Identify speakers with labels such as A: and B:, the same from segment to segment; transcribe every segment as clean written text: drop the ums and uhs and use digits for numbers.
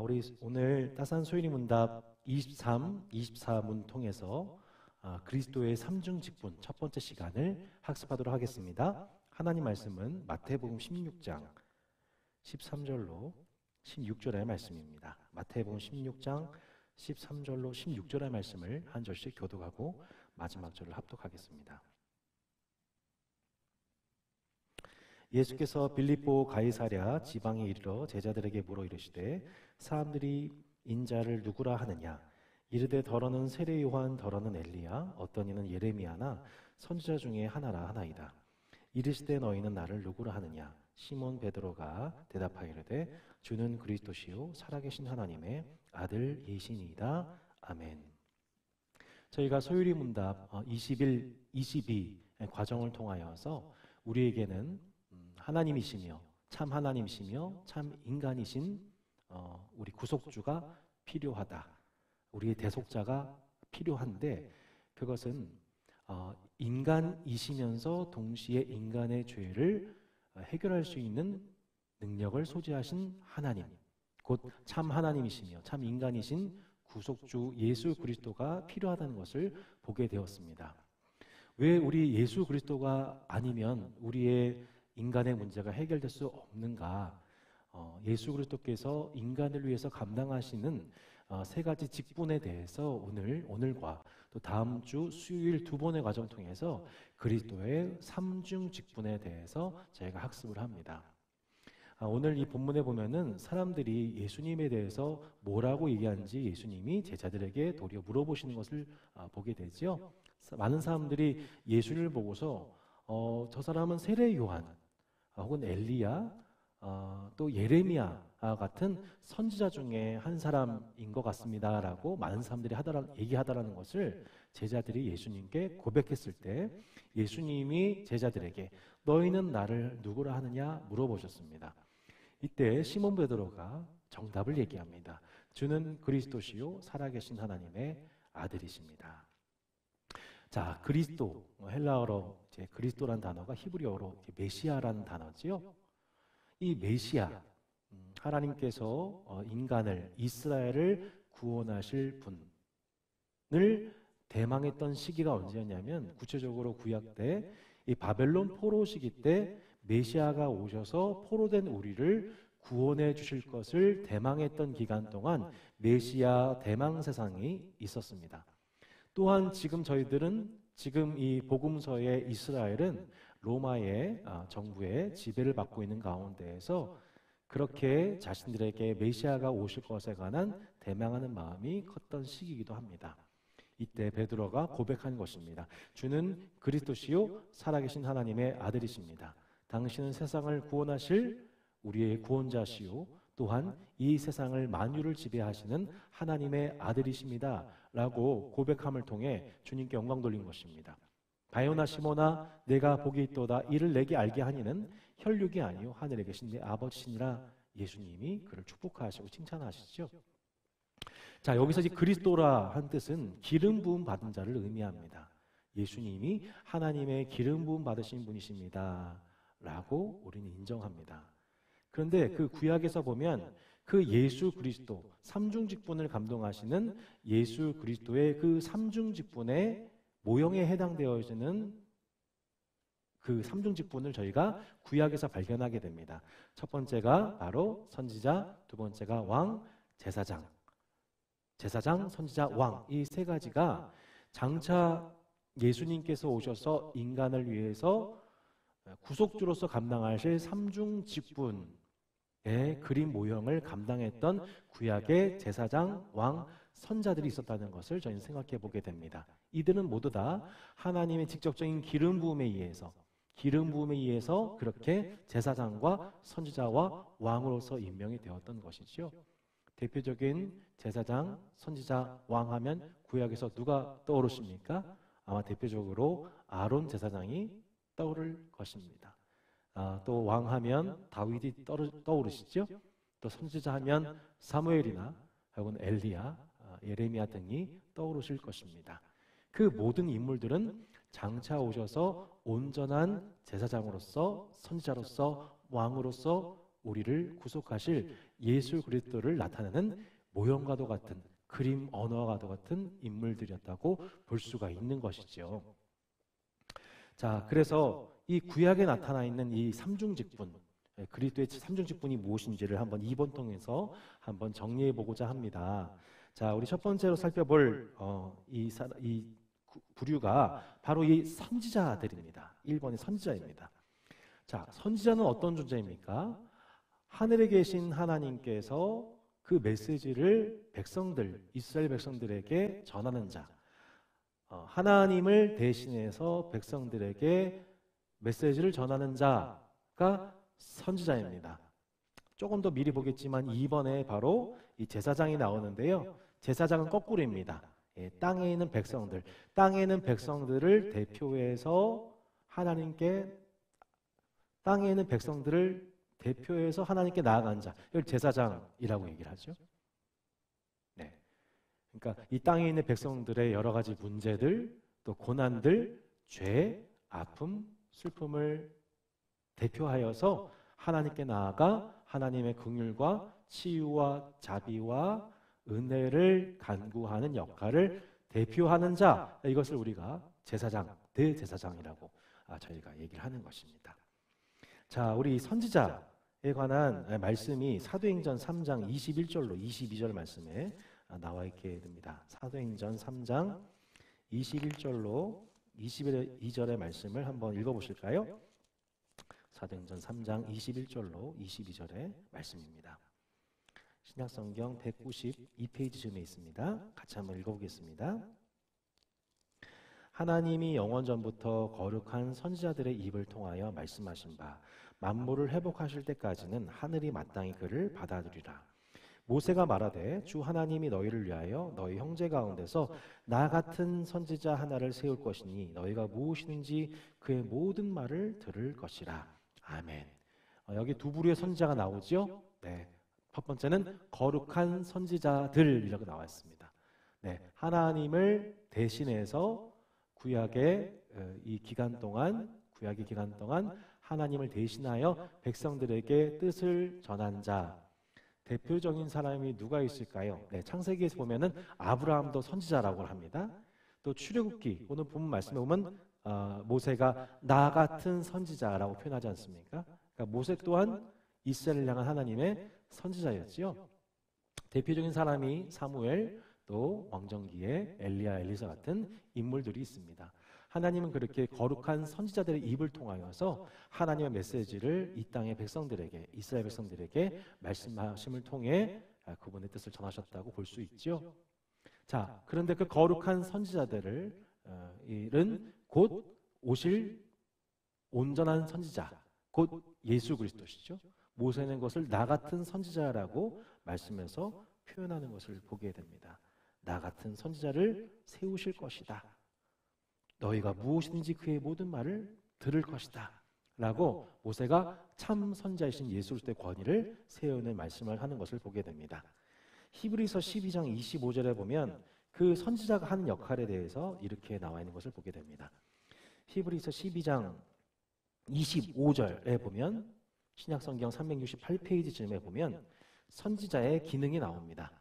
A: 우리 오늘 따스한 소율이 문답 23, 24문 통해서 그리스도의 삼중 직분 첫 번째 시간을 학습하도록 하겠습니다. 하나님 말씀은 마태복음 16장 13절로 16절의 말씀입니다. 마태복음 16장 13절로 16절의 말씀을 한 절씩 교독하고 마지막 절을 합독하겠습니다. 예수께서 빌립보 가이사랴 지방에 이르러 제자들에게 물어 이르시되 사람들이 인자를 누구라 하느냐? 이르되 더러는 세례 요한, 더러는 엘리야, 어떤 이는 예레미야나 선지자 중에 하나라 하나이다. 이르시되 너희는 나를 누구라 하느냐? 시몬 베드로가 대답하이르되 주는 그리스도시요 살아계신 하나님의 아들이시니이다. 아멘. 저희가 소율이 문답 21, 22 과정을 통하여서 우리에게는 하나님이시며 참 하나님이시며 참 인간이신 우리 구속주가 필요하다. 우리의 대속자가 필요한데 그것은 인간이시면서 동시에 인간의 죄를 해결할 수 있는 능력을 소지하신 하나님, 곧 참 하나님이시며 참 인간이신 구속주 예수 그리스도가 필요하다는 것을 보게 되었습니다. 왜 우리 예수 그리스도가 아니면 우리의 인간의 문제가 해결될 수 없는가? 예수 그리스도께서 인간을 위해서 감당하시는 세 가지 직분에 대해서 오늘과 또 다음 주 수요일 두 번의 과정 통해서 그리스도의 삼중 직분에 대해서 저희가 학습을 합니다. 오늘 이 본문에 보면은 사람들이 예수님에 대해서 뭐라고 얘기하는지 예수님이 제자들에게 도리어 물어보시는 것을 보게 되죠. 많은 사람들이 예수를 보고서 저 사람은 세례 요한 혹은 엘리야 또 예레미야 같은 선지자 중에 한 사람인 것 같습니다 라고 많은 사람들이 얘기하더라는 것을 제자들이 예수님께 고백했을 때 예수님이 제자들에게 너희는 나를 누구라 하느냐 물어보셨습니다. 이때 시몬 베드로가 정답을 얘기합니다. 주는 그리스도시요 살아계신 하나님의 아들이십니다. 자, 그리스도, 헬라어로 이제 그리스도란 단어가 히브리어로 메시아라는 단어지요. 이 메시아, 하나님께서 인간을, 이스라엘을 구원하실 분을 대망했던 시기가 언제였냐면 구체적으로 구약 때 이 바벨론 포로 시기 때 메시아가 오셔서 포로된 우리를 구원해 주실 것을 대망했던 기간 동안 메시아 대망 세상이 있었습니다. 또한 지금 저희들은 지금 이 복음서의 이스라엘은 로마의 정부의 지배를 받고 있는 가운데에서 그렇게 자신들에게 메시아가 오실 것에 관한 대망하는 마음이 컸던 시기이기도 합니다. 이때 베드로가 고백한 것입니다. 주는 그리스도시요 살아계신 하나님의 아들이십니다. 당신은 세상을 구원하실 우리의 구원자시요 또한 이 세상을 만유를 지배하시는 하나님의 아들이십니다 라고 고백함을 통해 주님께 영광 돌린 것입니다. 바요나 시모나 내가 복이 있도다 이를 내게 알게 하니는 혈육이 아니요 하늘에 계신 내 아버지시니라 예수님이 그를 축복하시고 칭찬하시죠. 자, 여기서 이제 그리스도라 한 뜻은 기름 부음 받은 자를 의미합니다. 예수님이 하나님의 기름 부음 받으신 분이십니다 라고 우리는 인정합니다. 그런데 그 구약에서 보면 그 예수 그리스도 삼중 직분을 감동하시는 예수 그리스도의 그 삼중 직분의 모형에 해당되어지는 그 삼중 직분을 저희가 구약에서 발견하게 됩니다. 첫 번째가 바로 선지자, 두 번째가 왕, 제사장, 선지자, 왕 이 세 가지가 장차 예수님께서 오셔서 인간을 위해서 구속주로서 감당하실 삼중 직분의 그림 모형을 감당했던 구약의 제사장, 왕, 선자들이 있었다는 것을 저희는 생각해 보게 됩니다. 이들은 모두 다 하나님의 직접적인 기름 부음에 의해서 그렇게 제사장과 선지자와 왕으로서 임명이 되었던 것이죠. 대표적인 제사장, 선지자, 왕 하면 구약에서 누가 떠오르십니까? 아마 대표적으로 아론 제사장이 떠오를 것입니다. 또 왕 하면 다윗이 떠오르시죠? 또 선지자 하면 사무엘이나 혹은 엘리야, 예레미야 등이 떠오르실 것입니다. 그 모든 인물들은 장차 오셔서 온전한 제사장으로서 선지자로서 왕으로서 우리를 구속하실 예수 그리스도를 나타내는 모형과도 같은 그림 언어와도 같은 인물들이었다고 볼 수가 있는 것이죠. 자, 그래서 이 구약에 나타나 있는 이 삼중직분, 그리스도의 삼중직분이 무엇인지를 한번 2번 통해서 한번 정리해 보고자 합니다. 자, 우리 첫 번째로 살펴볼 이 부류가 바로 이 선지자들입니다. 1번의 선지자입니다. 자, 선지자는 어떤 존재입니까? 하늘에 계신 하나님께서 그 메시지를 이스라엘 백성들에게 전하는 자, 하나님을 대신해서 백성들에게 메시지를 전하는 자가 선지자입니다. 조금 더 미리 보겠지만 2번에 바로 이 제사장이 나오는데요. 제사장은 거꾸로입니다. 땅에 있는 백성들을 대표해서 하나님께 나아간 자, 이걸 제사장이라고 얘기를 하죠. 네. 그러니까 이 땅에 있는 백성들의 여러 가지 문제들, 또 고난들, 죄, 아픔, 슬픔을 대표하여서 하나님께 나아가 하나님의 긍휼과 치유와 자비와 은혜를 간구하는 역할을 대표하는 자, 이것을 우리가 대제사장이라고 저희가 얘기를 하는 것입니다. 자, 우리 선지자에 관한 말씀이 사도행전 3장 21절로 22절 말씀에 나와 있게 됩니다. 사도행전 3장 21절로 22절의 말씀을 한번 읽어보실까요? 사도행전 3장 21절로 22절의 말씀입니다. 신약성경 192페이지쯤에 있습니다. 같이 한번 읽어보겠습니다. 하나님이 영원 전부터 거룩한 선지자들의 입을 통하여 말씀하신 바 만물을 회복하실 때까지는 하늘이 마땅히 그를 받아들이라. 모세가 말하되 주 하나님이 너희를 위하여 너희 형제 가운데서 나 같은 선지자 하나를 세울 것이니 너희가 무엇이든지 그의 모든 말을 들을 것이라. 아멘. 여기 두 부류의 선지자가 나오죠. 네. 첫 번째는 거룩한 선지자들이라고 나와 있습니다. 네. 하나님을 대신해서 구약의 기간 동안 하나님을 대신하여 백성들에게 뜻을 전한 자, 대표적인 사람이 누가 있을까요? 네, 창세기에서 보면은 아브라함도 선지자라고 합니다. 또 출애굽기 오늘 본문 말씀에 보면 모세가 나 같은 선지자라고 표현하지 않습니까? 그러니까 모세 또한 이스라엘을 향한 하나님의 선지자였지요. 대표적인 사람이 사무엘, 또 왕정기에 엘리야, 엘리사 같은 인물들이 있습니다. 하나님은 그렇게 거룩한 선지자들의 입을 통하여서 하나님의 메시지를 이 땅의 백성들에게, 이스라엘 백성들에게 말씀하심을 통해 그분의 뜻을 전하셨다고 볼 수 있죠. 자, 그런데 그 거룩한 선지자들은 곧 오실 온전한 선지자, 곧 예수 그리스도시죠. 모세는 그것을 나 같은 선지자라고 말씀해서 표현하는 것을 보게 됩니다. 나 같은 선지자를 세우실 것이다. 너희가 무엇이든지 그의 모든 말을 들을 것이다 라고 모세가 참 선지자이신 예수 그리스도의 권위를 세우는 말씀을 하는 것을 보게 됩니다. 히브리서 12장 25절에 보면 그 선지자가 하는 역할에 대해서 이렇게 나와 있는 것을 보게 됩니다. 히브리서 12장 25절에 보면 신약성경 368페이지쯤에 보면 선지자의 기능이 나옵니다.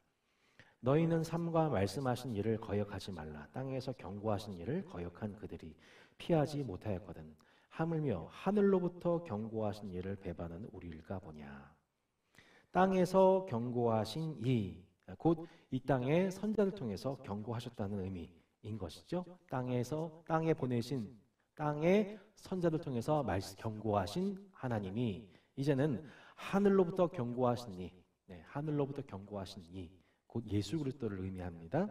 A: 너희는 삼가 말씀하신 일을 거역하지 말라. 땅에서 경고하신 일을 거역한 그들이 피하지 못하였거든. 하물며 하늘로부터 경고하신 일을 배반하는 우리일까 보냐. 땅에서 경고하신 이, 곧 이 땅의 선지자를 통해서 경고하셨다는 의미인 것이죠. 땅에 보내신 땅의 선지자를 통해서 경고하신 하나님이 이제는 하늘로부터 경고하신 이, 하늘로부터 경고하신 이, 곧 예수 그리스도를 의미합니다.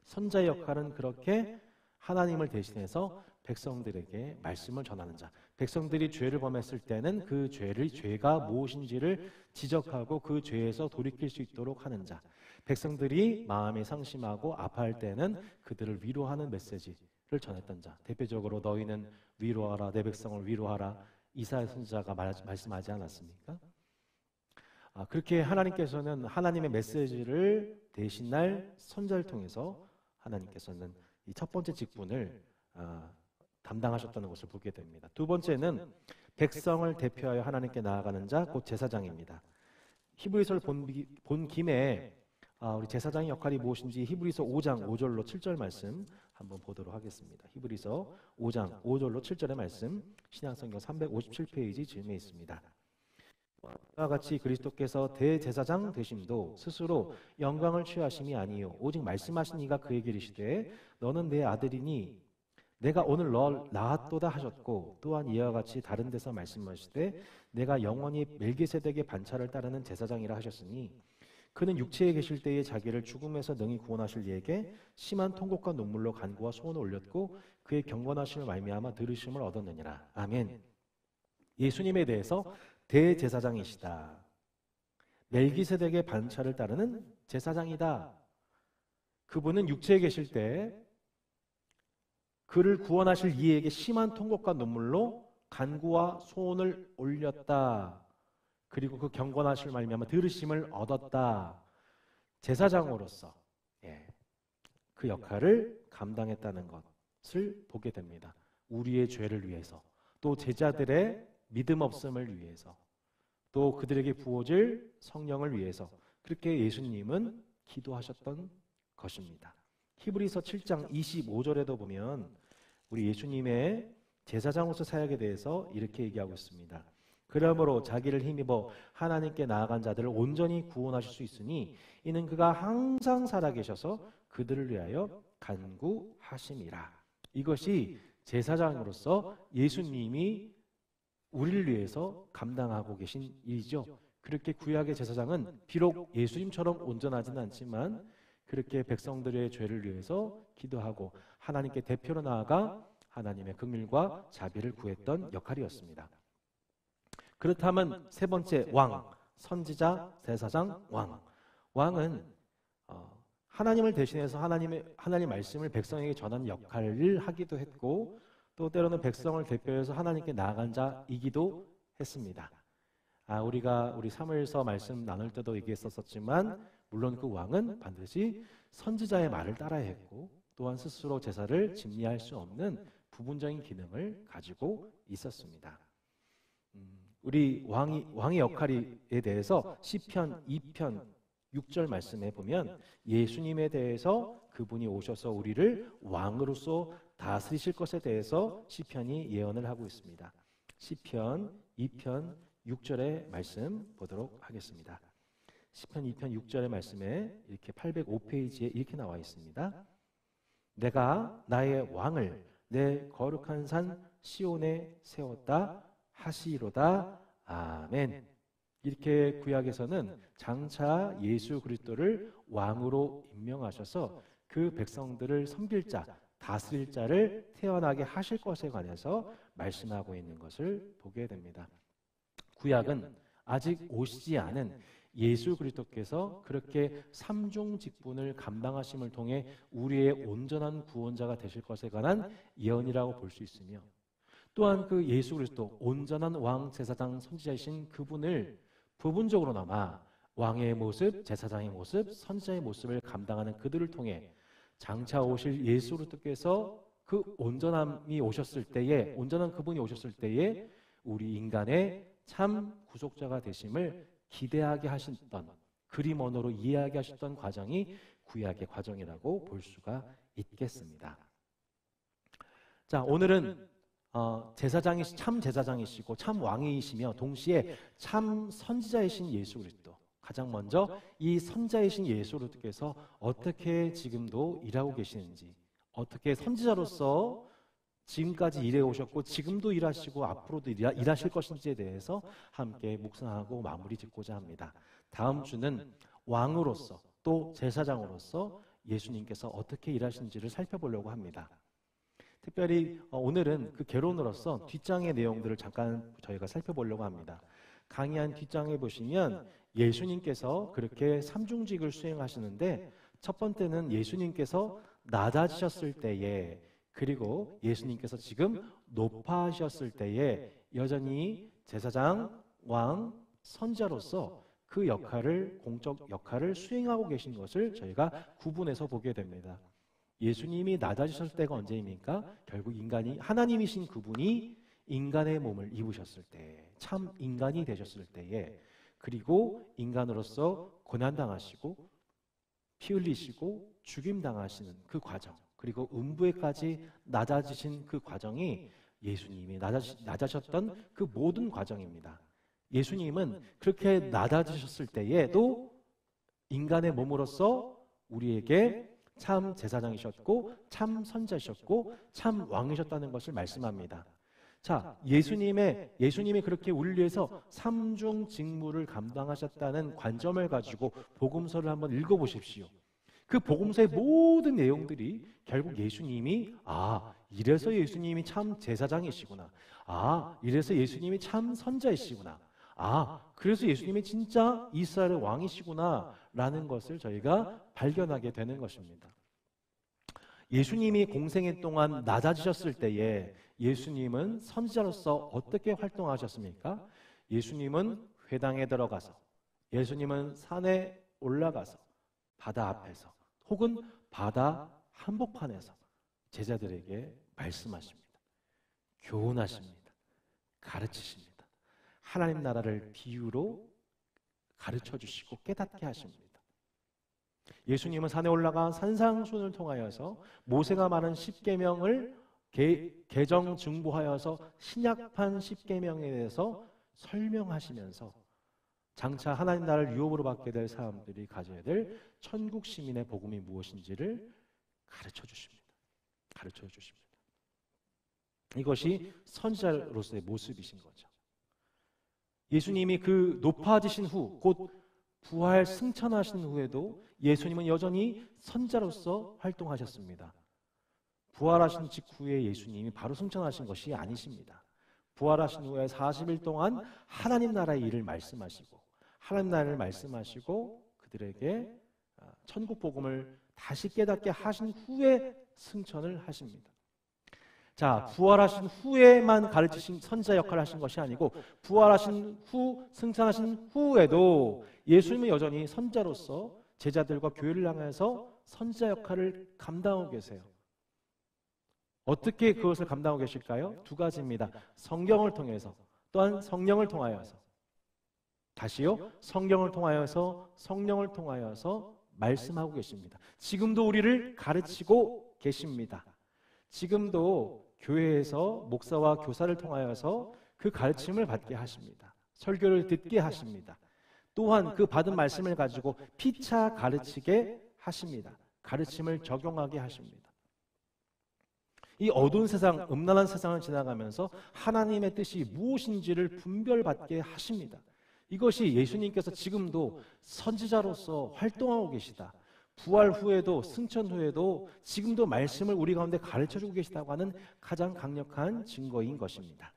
A: 선지자의 역할은 그렇게 하나님을 대신해서 백성들에게 말씀을 전하는 자. 백성들이 죄를 범했을 때는 그 죄가 무엇인지를 지적하고 그 죄에서 돌이킬 수 있도록 하는 자. 백성들이 마음이 상심하고 아파할 때는 그들을 위로하는 메시지를 전했던 자. 대표적으로 너희는 위로하라, 내 백성을 위로하라. 이사야 선지자가 말씀하지 않았습니까? 그렇게 하나님께서는 하나님의 메시지를 대신할 선지자를 통해서 하나님께서는 이 첫 번째 직분을 담당하셨다는 것을 보게 됩니다. 두 번째는 백성을 대표하여 하나님께 나아가는 자, 곧 제사장입니다. 히브리서를 본 김에 우리 제사장의 역할이 무엇인지 히브리서 5장 5절로 7절 말씀 한번 보도록 하겠습니다. 히브리서 5장 5절로 7절의 말씀 신약성경 357페이지 즈음에 있습니다. 이와 같이 그리스도께서 대제사장 되심도 스스로 영광을 취하심이 아니요 오직 말씀하신 이가 그에게 이르시되 너는 내 아들이니 내가 오늘 널 낳았도다 하셨고 또한 이와 같이 다른 데서 말씀하시되 내가 영원히 멜기세덱의 반차를 따르는 제사장이라 하셨으니 그는 육체에 계실 때에 자기를 죽음에서 능히 구원하실 이에게 심한 통곡과 눈물로 간구와 소원을 올렸고 그의 경건하심을 말미암아 들으심을 얻었느니라. 아멘. 예수님에 대해서 대제사장이시다. 멜기세덱의 반차를 따르는 제사장이다. 그분은 육체에 계실 때 그를 구원하실 이에게 심한 통곡과 눈물로 간구와 소원을 올렸다. 그리고 그 경건하실 말미암아 들으심을 얻었다. 제사장으로서 그 역할을 감당했다는 것을 보게 됩니다. 우리의 죄를 위해서, 또 제자들의 믿음 없음을 위해서, 또 그들에게 부어질 성령을 위해서 그렇게 예수님은 기도하셨던 것입니다. 히브리서 7장 25절에도 보면 우리 예수님의 제사장으로서 사역에 대해서 이렇게 얘기하고 있습니다. 그러므로 자기를 힘입어 하나님께 나아간 자들을 온전히 구원하실 수 있으니 이는 그가 항상 살아계셔서 그들을 위하여 간구하심이라. 이것이 제사장으로서 예수님이 우리를 위해서 감당하고 계신 일이죠. 그렇게 구약의 제사장은 비록 예수님처럼 온전하지는 않지만 그렇게 백성들의 죄를 위해서 기도하고 하나님께 대표로 나아가 하나님의 긍휼과 자비를 구했던 역할이었습니다. 그렇다면 세 번째 왕, 선지자, 제사장, 왕. 왕은 하나님을 대신해서 하나님 말씀을 백성에게 전하는 역할을 하기도 했고 또 때로는 백성을 대표해서 하나님께 나아간 자이기도 했습니다. 우리가 우리 사무엘서 말씀 나눌 때도 얘기했었지만 물론 그 왕은 반드시 선지자의 말을 따라야 했고 또한 스스로 제사를 집리할 수 없는 부분적인 기능을 가지고 있었습니다. 우리 왕의 역할에 대해서 시편 2편 6절 말씀에 보면 예수님에 대해서 그분이 오셔서 우리를 왕으로서 다스리실 것에 대해서 시편이 예언을 하고 있습니다. 시편 2편 6절의 말씀 보도록 하겠습니다. 시편 2편 6절의 말씀에 이렇게 805페이지에 이렇게 나와 있습니다. 내가 나의 왕을 내 거룩한 산 시온에 세웠다 하시로다. 아멘. 이렇게 구약에서는 장차 예수 그리스도를 왕으로 임명하셔서 그 백성들을 섬길 자, 다스릴 자를 태어나게 하실 것에 관해서 말씀하고 있는 것을 보게 됩니다. 구약은 아직 오시지 않은 예수 그리스도께서 그렇게 삼중 직분을 감당하심을 통해 우리의 온전한 구원자가 되실 것에 관한 예언이라고 볼 수 있으며 또한 그 예수 그리스도 온전한 왕, 제사장, 선지자이신 그분을 부분적으로나마 왕의 모습, 제사장의 모습, 선지자의 모습을 감당하는 그들을 통해 장차 오실 예수 그리스도께서 그 온전함이 오셨을 때에, 온전한 그분이 오셨을 때에 우리 인간의 참 구속자가 되심을 기대하게 하셨던, 그림 언어로 이해하게 하셨던 과정이 구약의 과정이라고 볼 수가 있겠습니다. 자, 오늘은 참 제사장이시고 참 왕이시며 동시에 참 선지자이신 예수 그리스도, 가장 먼저 이 선지자이신 예수 그리스도께서 어떻게 지금도 일하고 계시는지, 어떻게 선지자로서 지금까지 일해 오셨고 지금도 일하시고 앞으로도 일하실 것인지에 대해서 함께 묵상하고 마무리 짓고자 합니다. 다음 주는 왕으로서 또 제사장으로서 예수님께서 어떻게 일하시는지를 살펴보려고 합니다. 특별히 오늘은 그 개론으로서 뒷장의 내용들을 잠깐 저희가 살펴보려고 합니다. 강의한 뒷장에 보시면 예수님께서 그렇게 삼중직을 수행하시는데 첫 번째는 예수님께서 낮아지셨을 때에, 그리고 예수님께서 지금 높아지셨을 때에 여전히 제사장, 왕, 선지자로서 그 역할을, 공적 역할을 수행하고 계신 것을 저희가 구분해서 보게 됩니다. 예수님이 낮아지셨을 때가 언제입니까? 결국 인간이, 하나님이신 그분이 인간의 몸을 입으셨을 때, 참 인간이 되셨을 때에, 그리고 인간으로서 고난당하시고 피 흘리시고 죽임당하시는 그 과정, 그리고 음부에까지 낮아지신 그 과정이 예수님이 낮아졌던 그 모든 과정입니다. 예수님은 그렇게 낮아지셨을 때에도 인간의 몸으로서 우리에게 참 제사장이셨고 참 선자셨고 참 왕이셨다는 것을 말씀합니다. 자, 예수님이 그렇게 우리를 위해서 삼중 직무를 감당하셨다는 관점을 가지고 복음서를 한번 읽어보십시오. 그 복음서의 모든 내용들이 결국 예수님이 이래서 예수님이 참 제사장이시구나. 이래서 예수님이 참 선자이시구나. 그래서 예수님이 진짜 이스라엘의 왕이시구나 라는 것을 저희가 발견하게 되는 것입니다. 예수님이 공생애 동안 낮아지셨을 때에 예수님은 선지자로서 어떻게 활동하셨습니까? 예수님은 회당에 들어가서, 예수님은 산에 올라가서, 바다 앞에서 혹은 바다 한복판에서 제자들에게 말씀하십니다. 교훈하십니다. 가르치십니다. 하나님 나라를 비유로 가르쳐 주시고 깨닫게 하십니다. 예수님은 산에 올라가 산상수훈을 통하여서 모세가 말한 십계명을 개정 증보하여서 신약판 십계명에 대해서 설명하시면서 장차 하나님 나라를 유업으로 받게 될 사람들이 가져야 될 천국 시민의 복음이 무엇인지를 가르쳐 주십니다. 이것이 선지자로서의 모습이신 거죠. 예수님이 그 높아지신 후, 곧 부활 승천하신 후에도 예수님은 여전히 선자로서 활동하셨습니다. 부활하신 직후에 예수님이 바로 승천하신 것이 아니십니다. 부활하신 후에 40일 동안 하나님 나라의 일을 말씀하시고 하나님 나라를 말씀하시고 그들에게 천국 복음을 다시 깨닫게 하신 후에 승천을 하십니다. 자, 부활하신 후에만 가르치신 선지자 역할을 하신 것이 아니고 부활하신 후, 승천하신 후에도 예수님은 여전히 선자로서 제자들과 교회를 향해서 선지자 역할을 감당하고 계세요. 어떻게 그것을 감당하고 계실까요? 두 가지입니다. 성경을 통해서, 또한 성령을 통하여서. 다시요, 성경을 통하여서 말씀하고 계십니다. 지금도 우리를 가르치고 계십니다. 지금도 교회에서 목사와 교사를 통하여서 그 가르침을 받게 하십니다. 설교를 듣게 하십니다. 또한 그 받은 말씀을 가지고 피차 가르치게 하십니다. 가르침을 적용하게 하십니다. 이 어두운 세상, 음란한 세상을 지나가면서 하나님의 뜻이 무엇인지를 분별받게 하십니다. 이것이 예수님께서 지금도 선지자로서 활동하고 계시다. 부활 후에도 승천 후에도 지금도 말씀을 우리 가운데 가르쳐주고 계시다고 하는 가장 강력한 증거인 것입니다.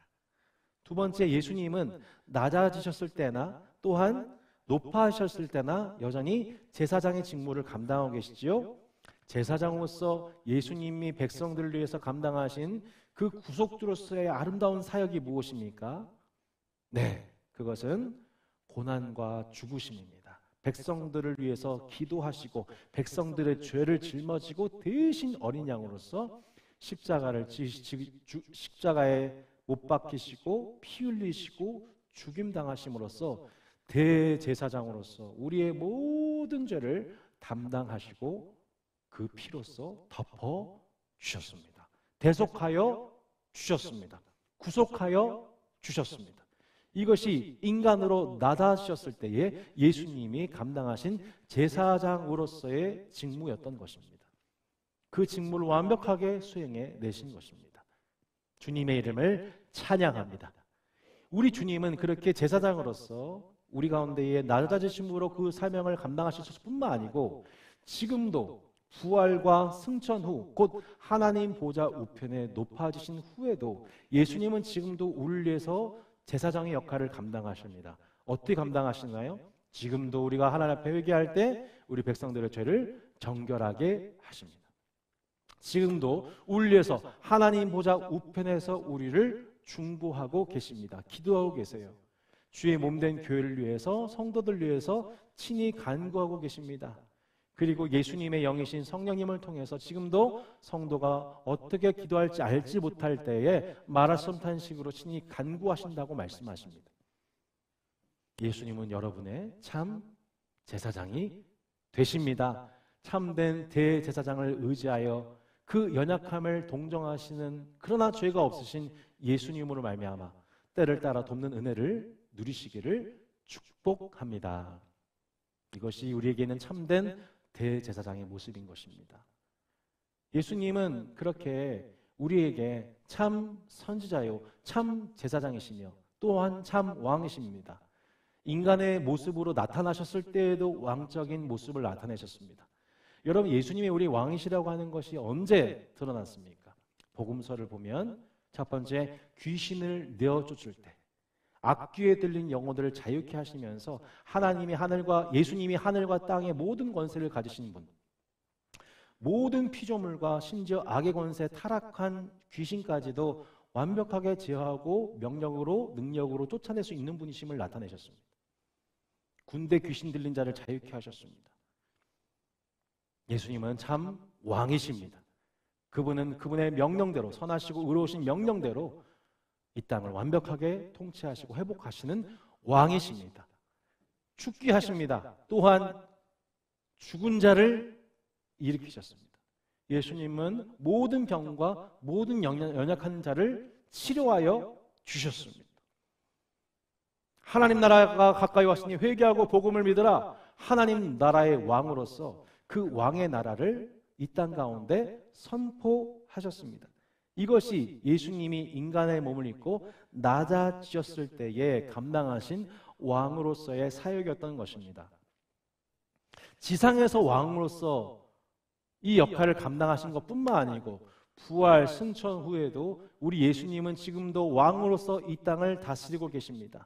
A: 두 번째, 예수님은 낮아지셨을 때나 또한 높아지셨을 때나 여전히 제사장의 직무를 감당하고 계시지요. 제사장으로서 예수님이 백성들을 위해서 감당하신 그 구속주로서의 아름다운 사역이 무엇입니까? 네, 그것은 고난과 죽으심입니다. 백성들을 위해서 기도하시고 백성들의 죄를 짊어지고 대신 어린 양으로서 십자가에 못 박히시고 피 흘리시고 죽임당하심으로써 대제사장으로서 우리의 모든 죄를 담당하시고 그 피로써 덮어 주셨습니다. 대속하여 주셨습니다. 구속하여 주셨습니다. 이것이 인간으로 낮아지셨을 때에 예수님이 감당하신 제사장으로서의 직무였던 것입니다. 그 직무를 완벽하게 수행해 내신 것입니다. 주님의 이름을 찬양합니다. 우리 주님은 그렇게 제사장으로서 우리 가운데에 낮아지심으로 그 사명을 감당하실 뿐만 아니고 지금도 부활과 승천 후, 곧 하나님 보좌 우편에 높아지신 후에도 예수님은 지금도 우리를 위해서 제사장의 역할을 감당하십니다. 어떻게 감당하시나요? 지금도 우리가 하나님 앞에 회개할 때 우리 백성들의 죄를 정결하게 하십니다. 지금도 우리를 위해서 하나님 보좌 우편에서 우리를 중보하고 계십니다. 기도하고 계세요. 주의 몸된 교회를 위해서, 성도들 위해서 친히 간구하고 계십니다. 그리고 예수님의 영이신 성령님을 통해서 지금도 성도가 어떻게 기도할지 알지 못할 때에 말할 수 없는 식으로 친히 간구하신다고 말씀하십니다. 예수님은 여러분의 참 제사장이 되십니다. 참된 대제사장을 의지하여 그 연약함을 동정하시는 그러나 죄가 없으신 예수님으로 말미암아 때를 따라 돕는 은혜를 누리시기를 축복합니다. 이것이 우리에게는 참된 대제사장의 모습인 것입니다. 예수님은 그렇게 우리에게 참 선지자요, 참 제사장이시며 또한 참 왕이십니다. 인간의 모습으로 나타나셨을 때에도 왕적인 모습을 나타내셨습니다. 여러분, 예수님이 우리 왕이시라고 하는 것이 언제 드러났습니까? 복음서를 보면 첫 번째, 귀신을 내어쫓을 때 악귀에 들린 영혼들을 자유케 하시면서 예수님이 하늘과 땅의 모든 권세를 가지신 분, 모든 피조물과 심지어 악의 권세 타락한 귀신까지도 완벽하게 제어하고 명령으로 능력으로 쫓아낼 수 있는 분이심을 나타내셨습니다. 군대 귀신 들린 자를 자유케 하셨습니다. 예수님은 참 왕이십니다. 그분은 그분의 명령대로, 선하시고 의로우신 명령대로 이 땅을 완벽하게 통치하시고 회복하시는 왕이십니다. 죽게 하십니다. 또한 죽은 자를 일으키셨습니다. 예수님은 모든 병과 모든 연약한 자를 치료하여 주셨습니다. 하나님 나라가 가까이 왔으니 회개하고 복음을 믿으라. 하나님 나라의 왕으로서 그 왕의 나라를 이 땅 가운데 선포하셨습니다. 이것이 예수님이 인간의 몸을 입고 낮아지셨을 때에 감당하신 왕으로서의 사역이었던 것입니다. 지상에서 왕으로서 이 역할을 감당하신 것뿐만 아니고 부활 승천 후에도 우리 예수님은 지금도 왕으로서 이 땅을 다스리고 계십니다.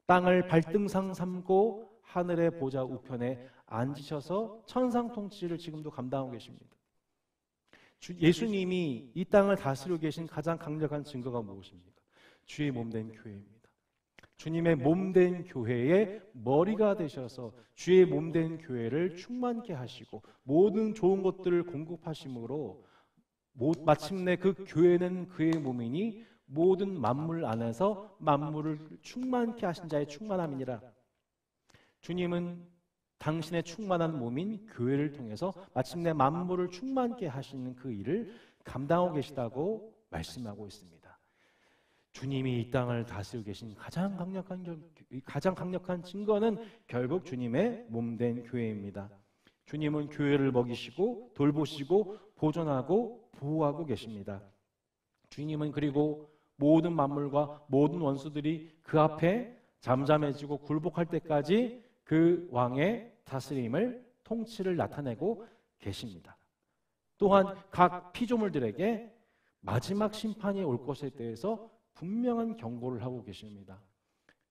A: 땅을 발등상 삼고 하늘의 보좌 우편에 앉으셔서 천상 통치를 지금도 감당하고 계십니다. 예수님이 이 땅을 다스리고 계신 가장 강력한 증거가 무엇입니까? 주의 몸된 교회입니다. 주님의 몸된 교회의 머리가 되셔서 주의 몸된 교회를 충만케 하시고 모든 좋은 것들을 공급하심으로 마침내 그 교회는 그의 몸이니 모든 만물 안에서 만물을 충만케 하신 자의 충만함이니라. 주님은 당신의 충만한 몸인 교회를 통해서 마침내 만물을 충만케 하시는 그 일을 감당하고 계시다고 말씀하고 있습니다. 주님이 이 땅을 다스리고 계신 가장 강력한 증거는 결국 주님의 몸된 교회입니다. 주님은 교회를 먹이시고 돌보시고 보존하고 보호하고 계십니다. 주님은 그리고 모든 만물과 모든 원수들이 그 앞에 잠잠해지고 굴복할 때까지 그 왕의 다스림을 통치를 나타내고 계십니다. 또한 각 피조물들에게 마지막 심판이 올 것에 대해서 분명한 경고를 하고 계십니다.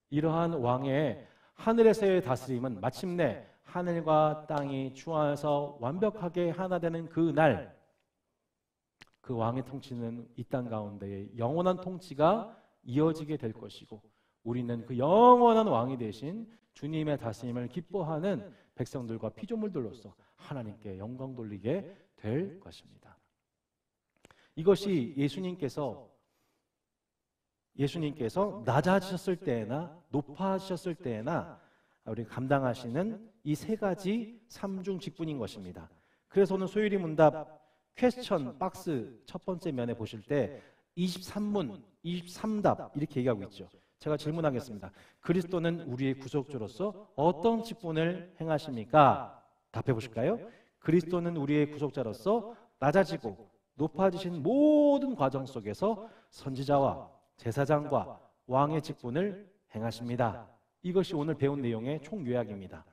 A: 이러한 왕의 하늘에서의 다스림은 마침내 하늘과 땅이 주하에서 완벽하게 하나 되는 그 날, 그 왕의 통치는 이 땅 가운데 영원한 통치가 이어지게 될 것이고 우리는 그 영원한 왕이 되신 주님의 다스림을 기뻐하는 백성들과 피조물들로서 하나님께 영광 돌리게 될 것입니다. 이것이 예수님께서 낮아지셨을 때나 높아지셨을 때나 우리 감당하시는 이 세 가지 삼중 직분인 것입니다. 그래서 오늘 소율이 문답 퀘스천 박스 첫 번째 면에 보실 때 23문, 23답 이렇게 얘기하고 있죠. 제가 질문하겠습니다. 그리스도는 우리의 구속주로서 어떤 직분을 행하십니까? 답해 보실까요? 그리스도는 우리의 구속자로서 낮아지고 높아지신 모든 과정 속에서 선지자와 제사장과 왕의 직분을 행하십니다. 이것이 오늘 배운 내용의 총요약입니다.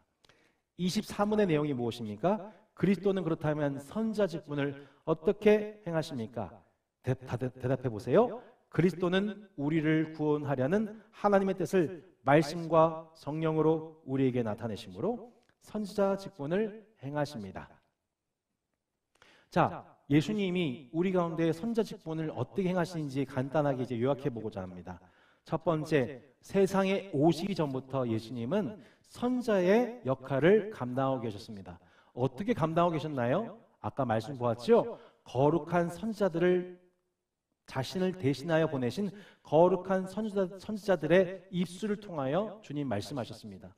A: 24문의 내용이 무엇입니까? 그리스도는 그렇다면 선지자 직분을 어떻게 행하십니까? 대답해 보세요. 그리스도는 우리를 구원하려는 하나님의 뜻을 말씀과 성령으로 우리에게 나타내심으로 선지자 직분을 행하십니다. 자, 예수님이 우리 가운데 선지자 직분을 어떻게 행하시는지 간단하게 이제 요약해 보고자 합니다. 첫 번째, 세상에 오시기 전부터 예수님은 선지자의 역할을 감당하고 계셨습니다. 어떻게 감당하고 계셨나요? 아까 말씀 보았죠? 거룩한 선지자들을 자신을 대신하여 보내신 거룩한 선지자들의 입술을 통하여 주님 말씀하셨습니다.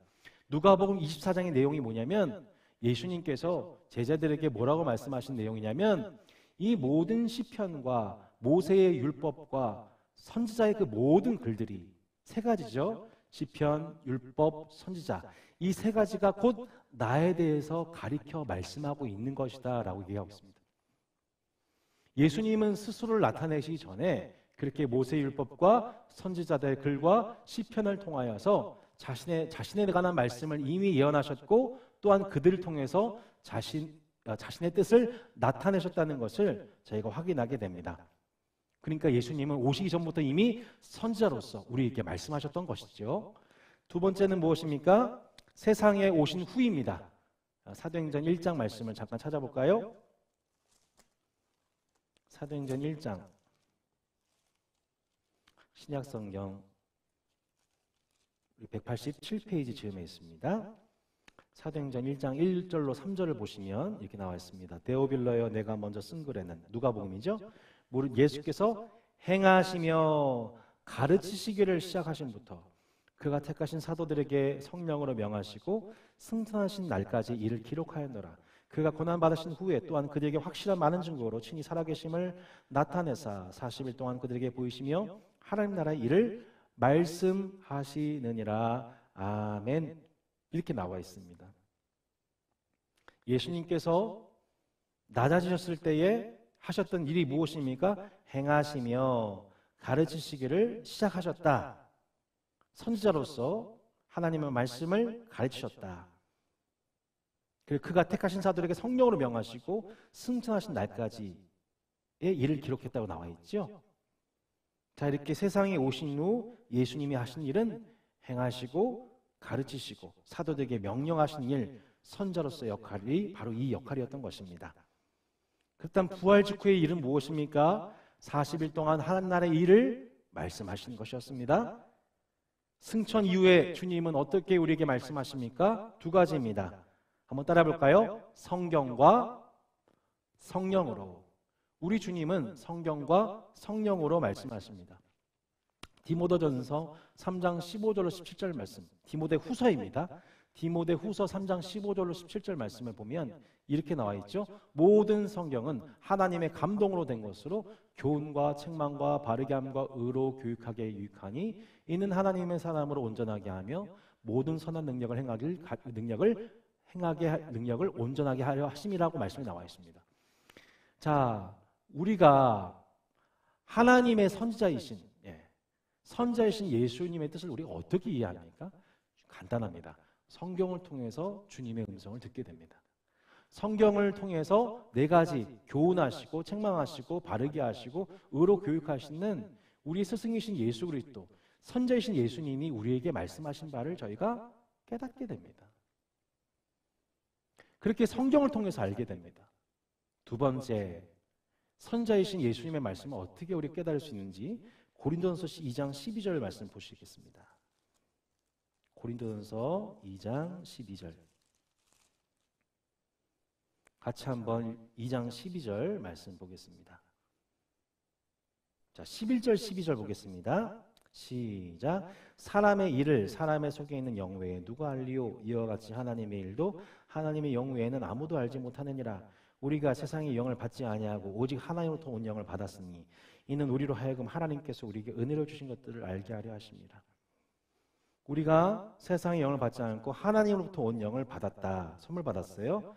A: 누가복음 24장의 내용이 뭐냐면 예수님께서 제자들에게 뭐라고 말씀하신 내용이냐면 이 모든 시편과 모세의 율법과 선지자의 그 모든 글들이 세 가지죠. 시편, 율법, 선지자. 이 세 가지가 곧 나에 대해서 가리켜 말씀하고 있는 것이다 라고 얘기하고 있습니다. 예수님은 스스로를 나타내시기 전에 그렇게 모세의 율법과 선지자들의 글과 시편을 통하여서 자신에 관한 말씀을 이미 예언하셨고 또한 그들을 통해서 자신의 뜻을 나타내셨다는 것을 저희가 확인하게 됩니다. 그러니까 예수님은 오시기 전부터 이미 선지자로서 우리에게 말씀하셨던 것이죠. 두 번째는 무엇입니까? 세상에 오신 후입니다. 사도행전 1장 말씀을 잠깐 찾아볼까요? 사도행전 1장 신약성경 187페이지 즈음에 있습니다. 사도행전 1장 1절로 3절을 보시면 이렇게 나와 있습니다. 데오빌러여 내가 먼저 쓴 글에는 누가복음이죠. 예수께서 행하시며 가르치시기를 시작하신부터 그가 택하신 사도들에게 성령으로 명하시고 승천하신 날까지 이를 기록하였노라. 그가 고난받으신 후에 또한 그들에게 확실한 많은 증거로 친히 살아계심을 나타내사 40일 동안 그들에게 보이시며 하나님 나라의 일을 말씀하시느니라. 아멘. 이렇게 나와 있습니다. 예수님께서 낮아지셨을 때에 하셨던 일이 무엇입니까? 행하시며 가르치시기를 시작하셨다. 선지자로서 하나님의 말씀을 가르치셨다. 그리고 그가 택하신 사도에게 성령으로 명하시고 승천하신 날까지의 일을 기록했다고 나와 있죠. 자, 이렇게 세상에 오신 후 예수님이 하신 일은 행하시고 가르치시고 사도들에게 명령하신 일, 선자로서 역할이 바로 이 역할이었던 것입니다. 그렇다면 부활 직후의 일은 무엇입니까? 40일 동안 하나님 나라의 일을 말씀하신 것이었습니다. 승천 이후에 주님은 어떻게 우리에게 말씀하십니까? 두 가지입니다. 한번 따라 볼까요? 성경과 성령으로. 우리 주님은 성경과 성령으로 말씀하십니다. 디모데전서 3장 15절로 17절 말씀, 디모데 후서입니다. 디모데 후서 3장 15절로 17절 말씀을 보면 이렇게 나와 있죠. 모든 성경은 하나님의 감동으로 된 것으로 교훈과 책망과 바르게 함과 의로 교육하게 유익하니 이는 하나님의 사람으로 온전하게 하며 모든 선한 능력을 온전하게 하려 하심이라고 말씀이 나와 있습니다. 자, 우리가 하나님의 선지자이신 예수님의 뜻을 우리가 어떻게 이해합니까? 간단합니다. 성경을 통해서 주님의 음성을 듣게 됩니다. 성경을 통해서 네 가지 교훈하시고 책망하시고 바르게 하시고 의로 교육하시는 우리 스승이신 예수 그리스도, 선지자이신 예수님이 우리에게 말씀하신 바를 저희가 깨닫게 됩니다. 그렇게 성경을 통해서 알게 됩니다. 두 번째, 선지자이신 예수님의 말씀을 어떻게 우리 깨달을 수 있는지 고린도전서 2장 12절 말씀 보시겠습니다. 고린도전서 2장 12절. 같이 한번 2장 12절 말씀 보겠습니다. 자, 11절 12절 보겠습니다. 시작. 사람의 일을 사람의 속에 있는 영 외에 누가 알리요? 이와 같이 하나님의 일도 하나님의 영 외에는 아무도 알지 못하느니라. 우리가 세상의 영을 받지 아니하고 오직 하나님으로부터 온 영을 받았으니 이는 우리로 하여금 하나님께서 우리에게 은혜로 주신 것들을 알게 하려 하십니다. 우리가 세상의 영을 받지 않고 하나님으로부터 온 영을 받았다. 선물 받았어요.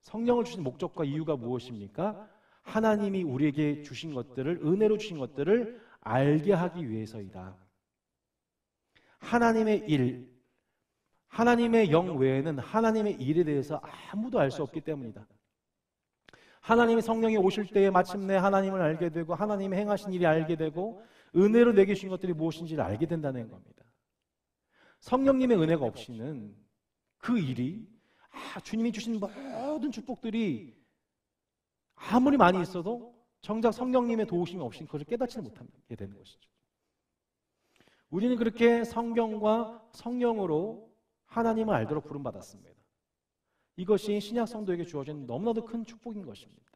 A: 성령을 주신 목적과 이유가 무엇입니까? 하나님이 우리에게 주신 것들을, 은혜로 주신 것들을 알게 하기 위해서이다. 하나님의 일, 하나님의 영 외에는 하나님의 일에 대해서 아무도 알 수 없기 때문이다. 하나님의 성령이 오실 때에 마침내 하나님을 알게 되고 하나님의 행하신 일이 알게 되고 은혜로 내게 주신 것들이 무엇인지를 알게 된다는 겁니다. 성령님의 은혜가 없이는 그 일이 주님이 주신 모든 축복들이 아무리 많이 있어도 정작 성령님의 도우심이 없이는 그것을 깨닫지 못하게 되는 것이죠. 우리는 그렇게 성경과 성령으로 하나님을 알도록 부름받았습니다. 이것이 신약 성도에게 주어진 너무나도 큰 축복인 것입니다.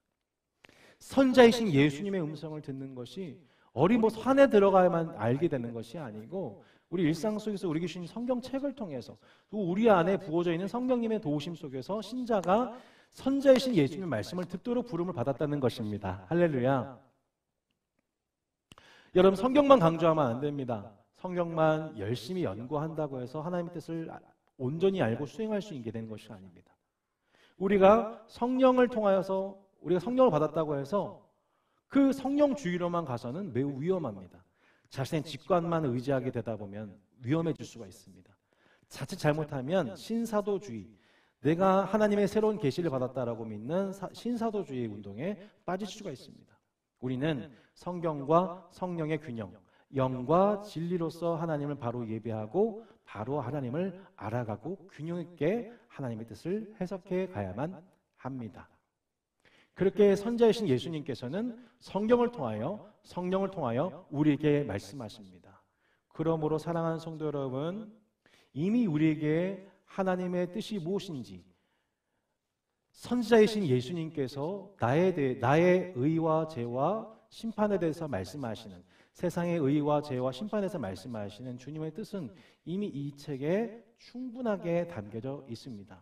A: 선자이신 예수님의 음성을 듣는 것이 뭐 산에 들어가야만 알게 되는 것이 아니고 우리 일상 속에서 우리 주신 성경책을 통해서 또 우리 안에 부어져 있는 성령님의 도우심 속에서 신자가 선자이신 예수님의 말씀을 듣도록 부름을 받았다는 것입니다. 할렐루야. 여러분, 성경만 강조하면 안 됩니다. 성경만 열심히 연구한다고 해서 하나님의 뜻을 온전히 알고 수행할 수 있게 되는 것이 아닙니다. 우리가 성령을 통하여서 우리가 성령을 받았다고 해서 그 성령주의로만 가서는 매우 위험합니다. 자신의 직관만 의지하게 되다 보면 위험해질 수가 있습니다. 자칫 잘못하면 신사도주의, 내가 하나님의 새로운 계시를 받았다라고 믿는 신사도주의 운동에 빠질 수가 있습니다. 우리는 성경과 성령의 균형, 영과 진리로서 하나님을 바로 예배하고 바로 하나님을 알아가고 균형 있게 하나님의 뜻을 해석해 가야만 합니다. 그렇게 선자이신 예수님께서는 성경을 통하여 우리에게 말씀하십니다. 그러므로 사랑하는 성도 여러분, 이미 우리에게 하나님의 뜻이 무엇인지 선지자이신 예수님께서 나의 의와 죄와 심판에 대해서 말씀하시는, 세상의 의와 죄와 심판에 대해서 말씀하시는 주님의 뜻은 이미 이 책에 충분하게 담겨져 있습니다.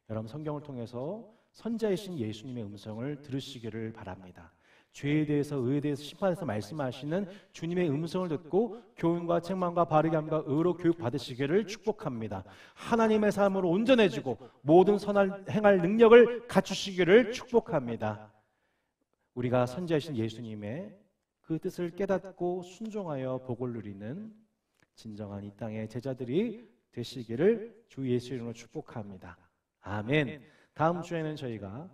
A: 여러분, 성경을 통해서 선지자이신 예수님의 음성을 들으시기를 바랍니다. 죄에 대해서, 의에 대해서, 심판에 대해서 말씀하시는 주님의 음성을 듣고 교훈과 책망과 바르게 함과 의로 교육 받으시기를 축복합니다. 하나님의 삶으로 온전해지고 모든 선을 행할 능력을 갖추시기를 축복합니다. 우리가 선지자이신 예수님의 그 뜻을 깨닫고 순종하여 복을 누리는 진정한 이 땅의 제자들이 되시기를 주 예수 이름으로 축복합니다. 아멘. 다음 주에는 저희가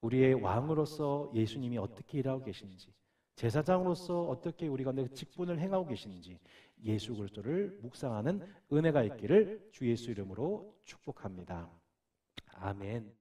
A: 우리의 왕으로서 예수님이 어떻게 일하고 계신지, 제사장으로서 어떻게 우리 가운데 직분을 행하고 계신지 예수 그리스도를 묵상하는 은혜가 있기를 주 예수 이름으로 축복합니다. 아멘.